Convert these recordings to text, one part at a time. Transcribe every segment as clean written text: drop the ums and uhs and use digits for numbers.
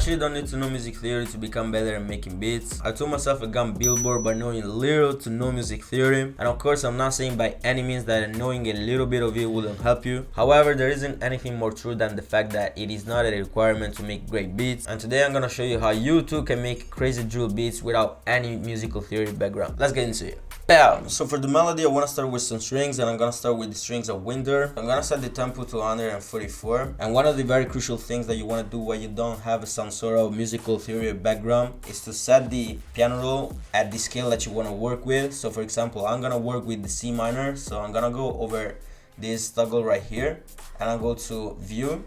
actually don't need to know music theory to become better at making beats. I told myself I got Billboard by knowing little to no music theory, and of course I'm not saying by any means that knowing a little bit of it wouldn't help you. However, there isn't anything more true than the fact that it is not a requirement to make great beats, and today I'm gonna show you how you too can make crazy drill beats without any musical theory background. Let's get into it. Bam! So for the melody, I want to start with some strings, and I'm gonna start with the strings of Winder. I'm gonna set the tempo to 144, and one of the very crucial things that you want to do when you don't have some sort of musical theory background is to set the piano roll at the scale that you want to work with. So for example, I'm gonna work with the C minor, so I'm gonna go over this toggle right here, and I'll go to view,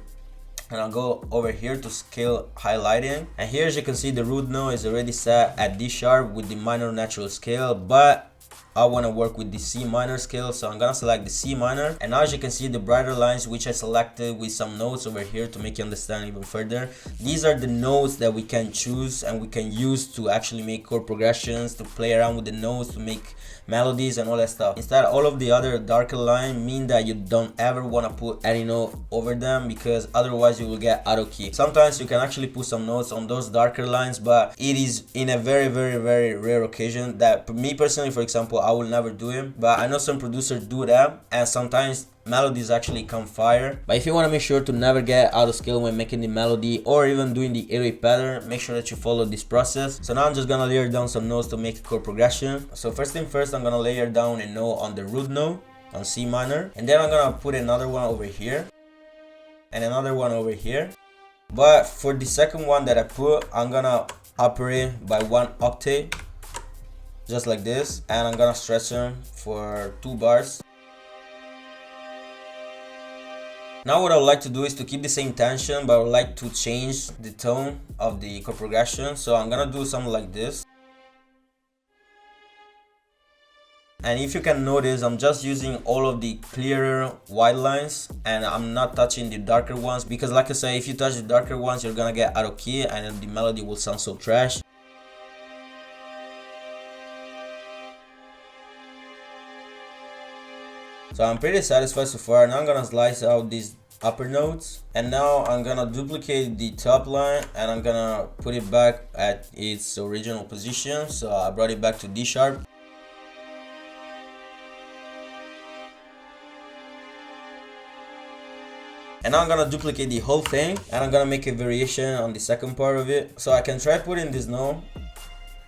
and I'll go over here to scale highlighting, and here as you can see the root note is already set at D sharp with the minor natural scale, but I want to work with the C minor scale, so I'm gonna select the C minor, and now as you can see the brighter lines which I selected with some notes over here to make you understand even further, these are the notes that we can choose and we can use to actually make chord progressions, to play around with the notes, to make melodies and all that stuff. Instead, all of the other darker lines mean that you don't ever want to put any note over them, because otherwise you will get out of key. Sometimes you can actually put some notes on those darker lines, but it is in a very rare occasion that me personally, for example, I will never do it, but I know some producers do that, and sometimes melodies actually come fire. But if you want to make sure to never get out of scale when making the melody or even doing the 808 pattern, make sure that you follow this process. So now I'm just gonna layer down some notes to make a chord progression. So first thing first, I'm gonna layer down a note on the root note on C minor, and then I'm gonna put another one over here and another one over here. But for the second one that I put, I'm gonna operate by 1 octave, just like this, and I'm gonna stretch them for 2 bars. Now what I would like to do is to keep the same tension, but I would like to change the tone of the chord progression. So I'm gonna do something like this. And if you can notice, I'm just using all of the clearer white lines, and I'm not touching the darker ones, because like I say, if you touch the darker ones, you're gonna get out of key and the melody will sound so trash. So I'm pretty satisfied so far. Now I'm gonna slice out these upper notes, and now I'm gonna duplicate the top line and I'm gonna put it back at its original position. So I brought it back to D sharp. And now I'm gonna duplicate the whole thing, and I'm gonna make a variation on the second part of it. So I can try putting this note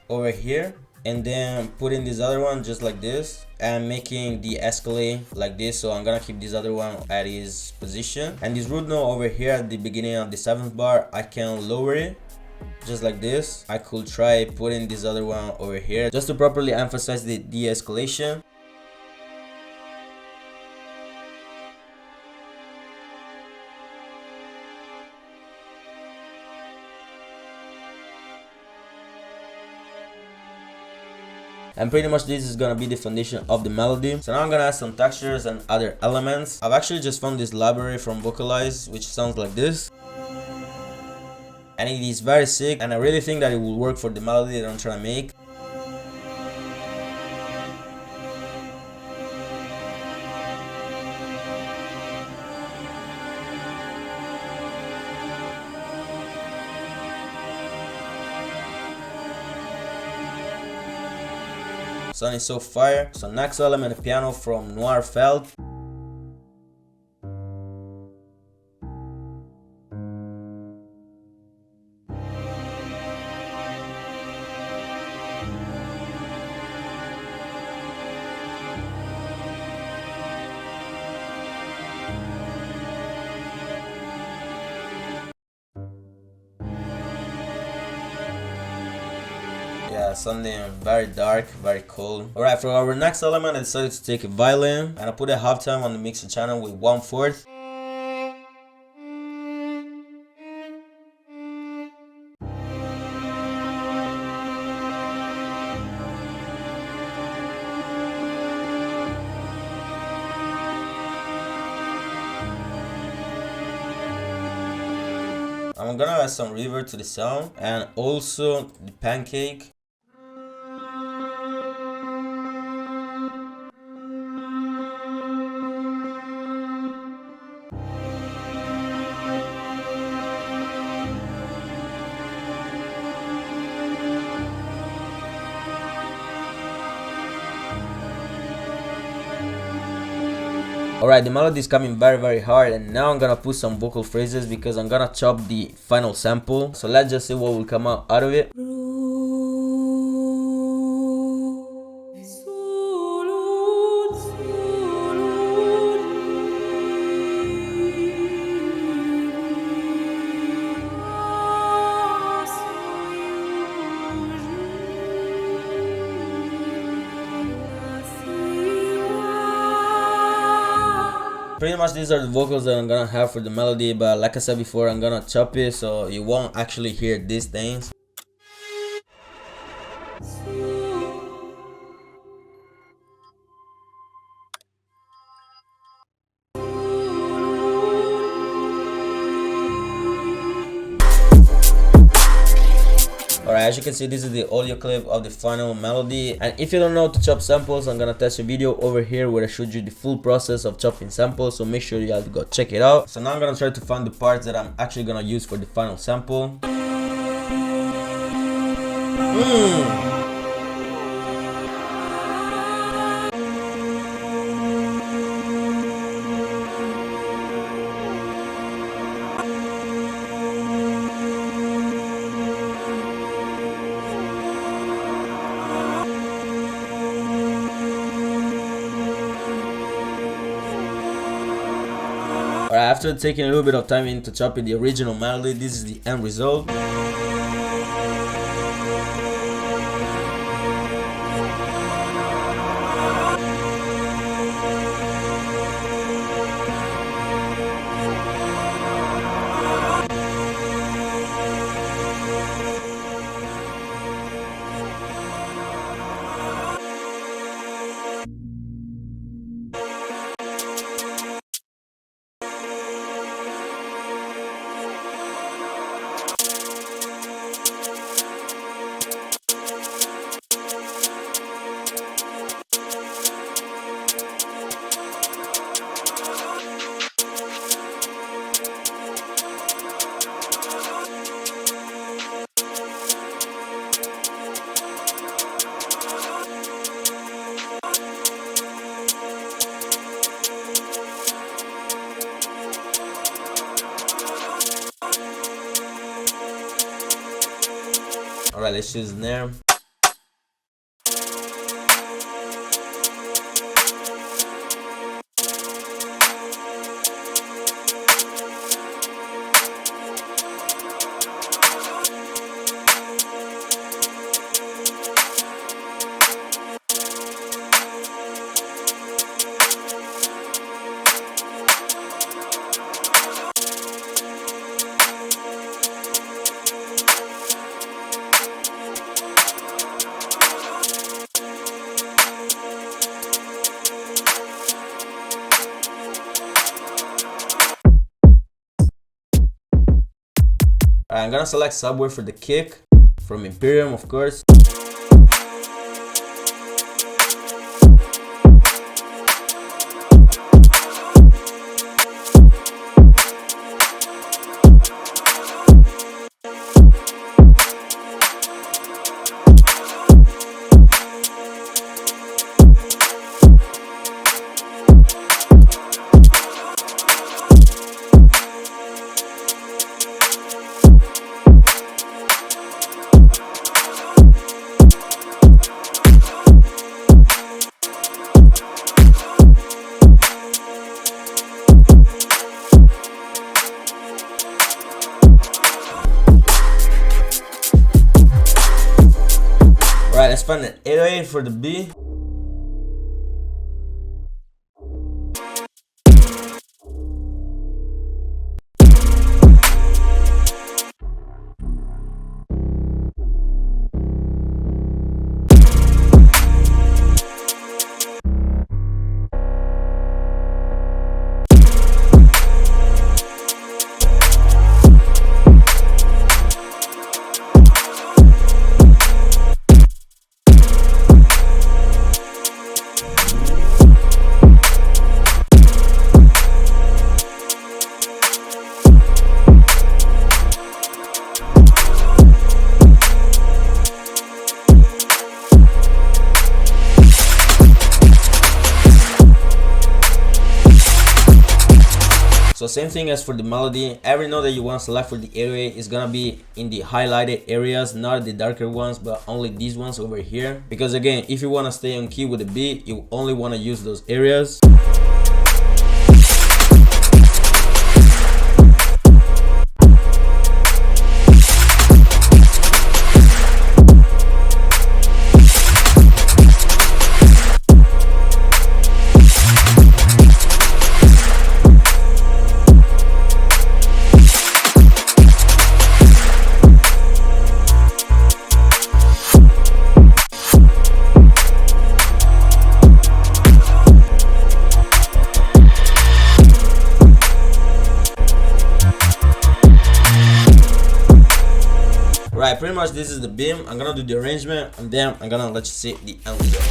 over here, and then putting this other one just like this, and making the escalate like this. So I'm gonna keep this other one at its position, and this root note over here at the beginning of the 7th bar, I can lower it just like this. I could try putting this other one over here just to properly emphasize the de-escalation. And pretty much this is gonna be the foundation of the melody. So now I'm gonna add some textures and other elements. I've actually just found this library from Vocalize, which sounds like this, and it is very sick, and I really think that it will work for the melody that I'm trying to make. Sound is so fire. So next element, a piano from Noir Felt. Yeah, something very dark, very cold. Alright, for our next element, I decided to take a violin, and I put a halftime on the mixer channel with 1/4. I'm gonna add some reverb to the sound, and also the pancake. Alright, the melody is coming very hard, and now I'm gonna put some vocal phrases because I'm gonna chop the final sample. So let's just see what will come out of it. Pretty much these are the vocals that I'm gonna have for the melody, but like I said before, I'm gonna chop it so you won't actually hear these things. Alright, as you can see, this is the audio clip of the final melody, and if you don't know how to chop samples, I'm gonna attach a video over here where I showed you the full process of chopping samples, so make sure you guys go check it out. So now I'm gonna try to find the parts that I'm actually gonna use for the final sample. Alright, after taking a little bit of time into chopping the original melody, this is the end result. Alright, let's choose snare. I'm gonna select Subway for the kick from Imperium, of course. Alright, let's find an 808 for the B. same thing as for the melody. Every note that you want to select for the 808 is gonna be in the highlighted areas, not the darker ones, but only these ones over here. Because again, if you want to stay on key with the beat, you only want to use those areas. Right, pretty much this is the beam. I'm gonna do the arrangement and then I'm gonna let you see the end result.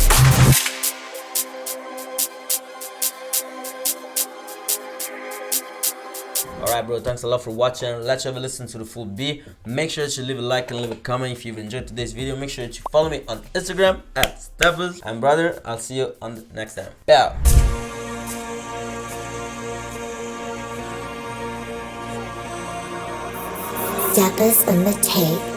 Alright bro, thanks a lot for watching. Let's have a listen to the full beat. Make sure that you leave a like and leave a comment if you've enjoyed today's video. Make sure that you follow me on Instagram at Stepuz. And brother, I'll see you on the next time. Ciao. Stepuz on the tape.